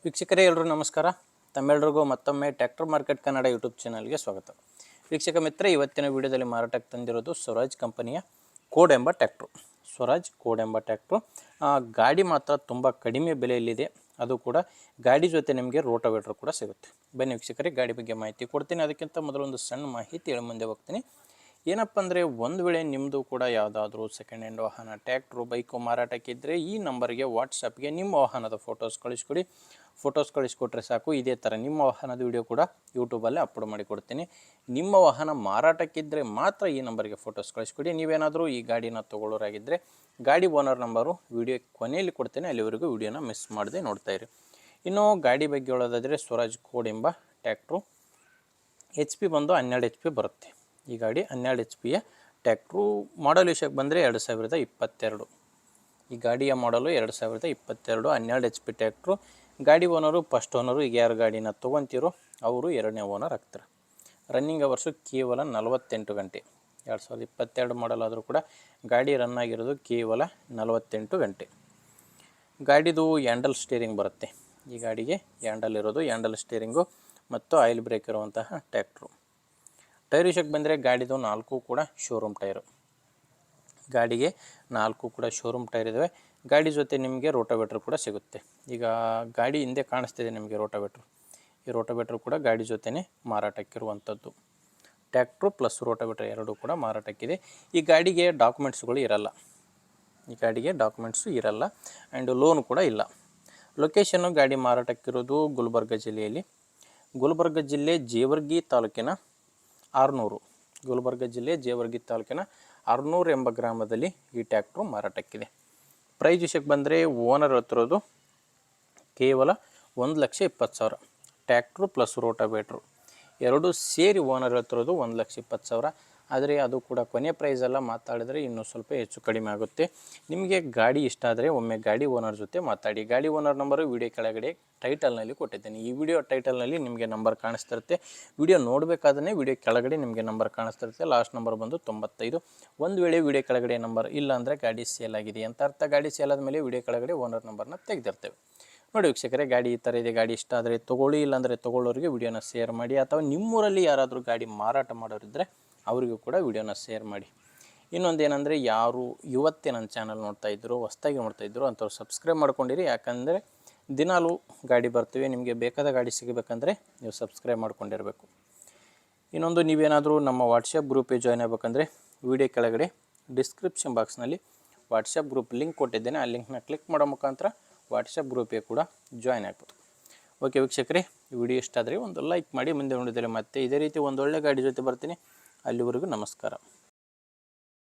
ವೀಕ್ಷಕರೇ ಎಲ್ಲರೂ ನಮಸ್ಕಾರ. ತಮ್ಮೆಲ್ಲರಿಗೂ ಮತ್ತೊಮ್ಮೆ ಟ್ರ್ಯಾಕ್ಟರ್ ಮಾರ್ಕೆಟ್ ಕನ್ನಡ ಯೂಟ್ಯೂಬ್ ಚಾನಲ್ಗೆ ಸ್ವಾಗತ. ವೀಕ್ಷಕ ಮಿತ್ರ, ಇವತ್ತಿನ ವಿಡಿಯೋದಲ್ಲಿ ಮಾರಾಟಕ್ಕೆ ತಂದಿರೋದು ಸ್ವರಾಜ್ ಕಂಪನಿಯ ಕೋಡ್ ಎಂಬ ಟ್ರ್ಯಾಕ್ಟ್ರು. ಸ್ವರಾಜ್ ಕೋಡ್ ಎಂಬ ಟ್ರ್ಯಾಕ್ಟ್ರು ಗಾಡಿ ಮಾತ್ರ ತುಂಬ ಕಡಿಮೆ ಬೆಲೆಯಲ್ಲಿದೆ. ಅದು ಕೂಡ ಗಾಡಿ ಜೊತೆ ನಿಮಗೆ ರೋಟೋವೇಟ್ರ್ ಕೂಡ ಸಿಗುತ್ತೆ. ಬನ್ನಿ ವೀಕ್ಷಕರೇ, ಗಾಡಿ ಬಗ್ಗೆ ಮಾಹಿತಿ ಕೊಡ್ತೀನಿ. ಅದಕ್ಕಿಂತ ಮೊದಲು ಒಂದು ಸಣ್ಣ ಮಾಹಿತಿ ಹೇಳಿ ಮುಂದೆ ಹೋಗ್ತೀನಿ. ಏನಪ್ಪ ಅಂದರೆ, ಒಂದು ವೇಳೆ ನಿಮ್ಮದು ಕೂಡ ಯಾವುದಾದ್ರೂ ಸೆಕೆಂಡ್ ಹ್ಯಾಂಡ್ ವಾಹನ, ಟ್ರ್ಯಾಕ್ಟ್ರು, ಬೈಕು ಮಾರಾಟಕ್ಕಿದ್ದರೆ ಈ ನಂಬರ್ಗೆ ವಾಟ್ಸಪ್ಗೆ ನಿಮ್ಮ ವಾಹನದ ಫೋಟೋಸ್ ಕಳಿಸ್ಕೊಡಿ. ಫೋಟೋಸ್ ಕಳಿಸ್ಕೊಟ್ರೆ ಸಾಕು. ಇದೇ ಥರ ನಿಮ್ಮ ವಾಹನದ ವಿಡಿಯೋ ಕೂಡ ಯೂಟ್ಯೂಬಲ್ಲೇ ಅಪ್ಲೋಡ್ ಮಾಡಿ ಕೊಡ್ತೀನಿ. ನಿಮ್ಮ ವಾಹನ ಮಾರಾಟಕ್ಕಿದ್ದರೆ ಮಾತ್ರ ಈ ನಂಬರ್ಗೆ ಫೋಟೋಸ್ ಕಳಿಸ್ಕೊಡಿ. ನೀವೇನಾದರೂ ಈ ಗಾಡಿನ ತೊಗೊಳ್ಳೋರಾಗಿದ್ದರೆ ಗಾಡಿ ಓನರ್ ನಂಬರು ವಿಡಿಯೋ ಕೊನೆಯಲ್ಲಿ ಕೊಡ್ತೇನೆ, ಅಲ್ಲಿವರೆಗೂ ವಿಡಿಯೋನ ಮಿಸ್ ಮಾಡದೆ ನೋಡ್ತಾಯಿರಿ. ಇನ್ನು ಗಾಡಿ ಬಗ್ಗೆ ಹೇಳೋದಾದರೆ, ಸ್ವರಾಜ್ ಕೋಡ್ ಎಂಬ ಟ್ರ್ಯಾಕ್ಟ್ರು HP ಬಂದು 12 HP ಬರುತ್ತೆ. ಈ ಗಾಡಿ 12 HP ಟ್ರ್ಯಾಕ್ಟ್ರು. ಮಾಡಲ್ ವಿಷಯಕ್ಕೆ ಬಂದರೆ 2022. ಈ ಗಾಡಿಯ ಮಾಡಲು 2022, 12 HP ಟ್ರ್ಯಾಕ್ಟ್ರು. ಗಾಡಿ ಓನರು ಫಸ್ಟ್ ಓನರು. ಈಗ ಯಾರು ಗಾಡಿನ ತೊಗೊತಿರೋ ಅವರು ಎರಡನೇ ಓನರ್ ಆಗ್ತಾರೆ. ರನ್ನಿಂಗ್ ಅವರ್ಸು ಕೇವಲ 48 ಗಂಟೆ. 2022 ಮಾಡಲ್ ಆದರೂ ಕೂಡ ಗಾಡಿ ರನ್ ಆಗಿರೋದು ಕೇವಲ 48 ಗಂಟೆ. ಗಾಡಿದು ಹ್ಯಾಂಡಲ್ ಸ್ಟೇರಿಂಗ್ ಬರುತ್ತೆ. ಈ ಗಾಡಿಗೆ ಹ್ಯಾಂಡಲ್ ಇರೋದು, ಹ್ಯಾಂಡಲ್ ಸ್ಟೇರಿಂಗು ಮತ್ತು ಆಯಿಲ್ ಬ್ರೇಕ್ ಇರುವಂತಹ ಟ್ರ್ಯಾಕ್ಟ್ರು. ಟೈರ್ ವಿಷಯಕ್ಕೆ ಬಂದರೆ ಗಾಡಿದು 4 ಕೂಡ ಶೋರೂಮ್ ಟೈರು. ಗಾಡಿಗೆ 4 ಕೂಡ ಶೋರೂಮ್ ಟೈರ್ ಇದ್ದಾವೆ. ಗಾಡಿ ಜೊತೆ ನಿಮಗೆ ರೋಟೋವೇಟ್ರ್ ಕೂಡ ಸಿಗುತ್ತೆ. ಈಗ ಗಾಡಿ ಹಿಂದೆ ಕಾಣಿಸ್ತಿದೆ ನಿಮಗೆ ರೋಟೋವೇಟ್ರು. ಈ ರೋಟೋವೇಟ್ರ್ ಕೂಡ ಗಾಡಿ ಜೊತೆನೇ ಮಾರಾಟಕ್ಕಿರುವಂಥದ್ದು. ಟ್ರ್ಯಾಕ್ಟ್ರು ಪ್ಲಸ್ ರೋಟೋವೇಟ್ರ್ ಎರಡೂ ಕೂಡ ಮಾರಾಟಕ್ಕಿದೆ. ಈ ಗಾಡಿಗೆ ಡಾಕ್ಯುಮೆಂಟ್ಸ್ಗಳು ಇರಲ್ಲ. ಈ ಗಾಡಿಗೆ ಡಾಕ್ಯುಮೆಂಟ್ಸು ಇರಲ್ಲ ಆ್ಯಂಡ್ ಲೋನ್ ಕೂಡ ಇಲ್ಲ. ಲೊಕೇಶನ್ನು ಗಾಡಿ ಮಾರಾಟಕ್ಕಿರೋದು ಗುಲ್ಬರ್ಗ ಜಿಲ್ಲೆಯಲ್ಲಿ. ಗುಲ್ಬರ್ಗ ಜಿಲ್ಲೆ ಜೇವರ್ಗಿ ತಾಲೂಕಿನ ಆರ್ನೂರು. ಗುಲ್ಬರ್ಗ ಜಿಲ್ಲೆ ಜೇವರ್ಗಿ ತಾಲೂಕಿನ ಆರ್ನೂರು ಎಂಬ ಗ್ರಾಮದಲ್ಲಿ ಈ ಟ್ರ್ಯಾಕ್ಟ್ರು ಮಾರಾಟಕ್ಕಿದೆ. ಪ್ರೈಸ್ ವಿಷಯಕ್ಕೆ ಬಂದರೆ, ಓನರ್ ಹೇಳ್ತಿರೋದು ಕೇವಲ 1,20,000. ಟ್ರ್ಯಾಕ್ಟ್ರು ಪ್ಲಸ್ ರೋಟೋವೇಟ್ರು ಎರಡೂ ಸೇರಿ ಓನರ್ ಹೇಳ್ತಿರೋದು 1,20,000. ಆದರೆ ಅದು ಕೂಡ ಕೊನೆ ಪ್ರೈಸ್ ಎಲ್ಲ ಮಾತಾಡಿದರೆ ಇನ್ನೂ ಸ್ವಲ್ಪ ಹೆಚ್ಚು ಕಡಿಮೆ ಆಗುತ್ತೆ. ನಿಮಗೆ ಗಾಡಿ ಇಷ್ಟ ಆದರೆ ಒಮ್ಮೆ ಗಾಡಿ ಓನರ್ ಜೊತೆ ಮಾತಾಡಿ. ಗಾಡಿ ಓನರ್ ನಂಬರು ವಿಡಿಯೋ ಕೆಳಗಡೆ ಟೈಟಲ್ನಲ್ಲಿ ಕೊಟ್ಟಿದ್ದೇನೆ. ಈ ವಿಡಿಯೋ ಟೈಟಲ್ನಲ್ಲಿ ನಿಮಗೆ ನಂಬರ್ ಕಾಣಿಸ್ತಿರುತ್ತೆ. ವಿಡಿಯೋ ನೋಡಬೇಕಾದ್ರೆ ವಿಡಿಯೋ ಕೆಳಗಡೆ ನಿಮಗೆ ನಂಬರ್ ಕಾಣಿಸ್ತಿರುತ್ತೆ. ಲಾಸ್ಟ್ ನಂಬರ್ ಬಂದು 95. ಒಂದು ವೇಳೆ ವಿಡಿಯೋ ಕೆಳಗಡೆ ನಂಬರ್ ಇಲ್ಲ ಅಂದರೆ ಗಾಡಿ ಸೇಲ್ ಆಗಿದೆ ಅಂತ ಅರ್ಥ. ಗಾಡಿ ಸೇಲ್ ಆದಮೇಲೆ ವಿಡಿಯೋ ಕೆಳಗಡೆ ಓನರ್ ನಂಬರ್ನ ತೆಗೆದಿರ್ತೇವೆ. ನೋಡಿ ವೀಕ್ಷಕರೇ, ಗಾಡಿ ಈ ಥರ ಇದೆ. ಗಾಡಿ ಇಷ್ಟ ಆದರೆ ತೊಗೊಳ್ಳಿ, ಇಲ್ಲಾಂದರೆ ತೊಗೊಳ್ಳೋರಿಗೆ ವಿಡಿಯೋನ ಶೇರ್ ಮಾಡಿ. ಅಥವಾ ನಿಮ್ಮೂರಲ್ಲಿ ಯಾರಾದರೂ ಗಾಡಿ ಮಾರಾಟ ಮಾಡೋರಿದ್ದರೆ ಅವರಿಗೂ ಕೂಡ ವಿಡಿಯೋನ ಶೇರ್ ಮಾಡಿ. ಇನ್ನೊಂದೇನೆಂದರೆ, ಯಾರು ಇವತ್ತೇ ನನ್ನ ಚಾನಲ್ ನೋಡ್ತಾಯಿದ್ರು, ಹೊಸ್ದಾಗಿ ನೋಡ್ತಾಯಿದ್ರು ಅಂಥವ್ರು ಸಬ್ಸ್ಕ್ರೈಬ್ ಮಾಡ್ಕೊಂಡಿರಿ. ಯಾಕಂದರೆ ದಿನಾಲೂ ಗಾಡಿ ಬರ್ತೀವಿ. ನಿಮಗೆ ಬೇಕಾದ ಗಾಡಿ ಸಿಗಬೇಕಂದ್ರೆ ನೀವು ಸಬ್ಸ್ಕ್ರೈಬ್ ಮಾಡ್ಕೊಂಡಿರಬೇಕು. ಇನ್ನೊಂದು, ನೀವೇನಾದರೂ ನಮ್ಮ ವಾಟ್ಸಪ್ ಗ್ರೂಪಿಗೆ ಜಾಯ್ನ್ ಆಗಬೇಕಂದ್ರೆ ವಿಡಿಯೋ ಕೆಳಗಡೆ ಡಿಸ್ಕ್ರಿಪ್ಷನ್ ಬಾಕ್ಸ್ನಲ್ಲಿ ವಾಟ್ಸಪ್ ಗ್ರೂಪ್ ಲಿಂಕ್ ಕೊಟ್ಟಿದ್ದೇನೆ. ಆ ಲಿಂಕ್ನ ಕ್ಲಿಕ್ ಮಾಡೋ ಮುಖಾಂತರ ವಾಟ್ಸಪ್ ಗ್ರೂಪಿಗೆ ಕೂಡ ಜಾಯ್ನ್ ಆಗ್ಬೋದು. ಓಕೆ ವೀಕ್ಷಕರೇ, ವಿಡಿಯೋ ಇಷ್ಟ ಆದರೆ ಒಂದು ಲೈಕ್ ಮಾಡಿ. ಮುಂದೆ ನೋಡಿದರೆ ಮತ್ತೆ ಇದೇ ರೀತಿ ಒಂದೊಳ್ಳೆ ಗಾಡಿ ಜೊತೆ ಬರ್ತೀನಿ. ಅಲ್ಲಿವರೆಗೂ ನಮಸ್ಕಾರ.